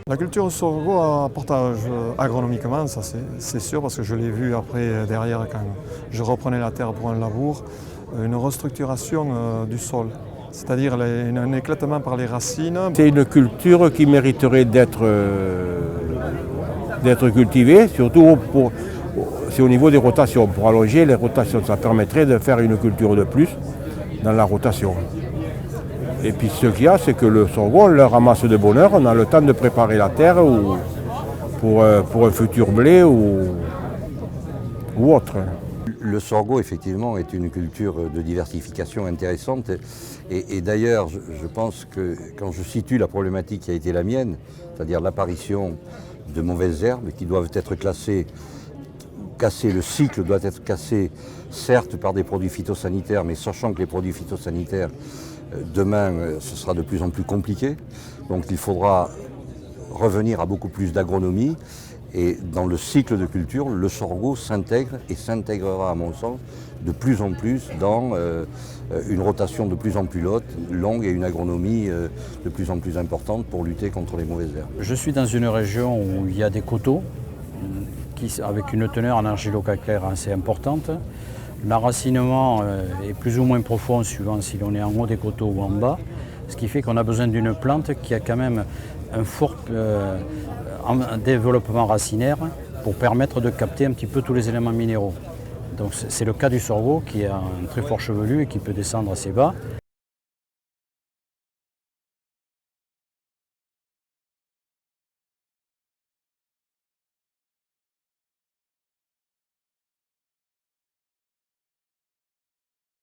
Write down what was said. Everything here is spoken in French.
La culture du sorgho apporte agronomiquement, ça c'est sûr, parce que je l'ai vu après, derrière, quand je reprenais la terre pour un labour, une restructuration du sol, c'est-à-dire un éclatement par les racines. C'est une culture qui mériterait d'être cultivée, surtout c'est au niveau des rotations. Pour allonger les rotations, ça permettrait de faire une culture de plus dans la rotation. Et puis ce qu'il y a, c'est que le sorgho, on le ramasse de bonne heure, on a le temps de préparer la terre pour un futur blé ou autre. Le sorgho, effectivement, est une culture de diversification intéressante. Et d'ailleurs, je pense que quand je situe la problématique qui a été la mienne, c'est-à-dire l'apparition de mauvaises herbes qui doivent être cassées, le cycle doit être cassé, certes par des produits phytosanitaires, mais sachant que les produits phytosanitaires, demain, ce sera de plus en plus compliqué. Donc il faudra revenir à beaucoup plus d'agronomie. Et dans le cycle de culture, le sorgho s'intègre et s'intégrera, à mon sens, de plus en plus dans une rotation de plus en plus longue et une agronomie de plus en plus importante pour lutter contre les mauvaises herbes. Je suis dans une région où il y a des coteaux avec une teneur en argilo-calcaire assez importante. L'enracinement est plus ou moins profond suivant si l'on est en haut des coteaux ou en bas, ce qui fait qu'on a besoin d'une plante qui a quand même un fort développement racinaire pour permettre de capter un petit peu tous les éléments minéraux. Donc c'est le cas du sorgho qui a un très fort chevelu et qui peut descendre assez bas.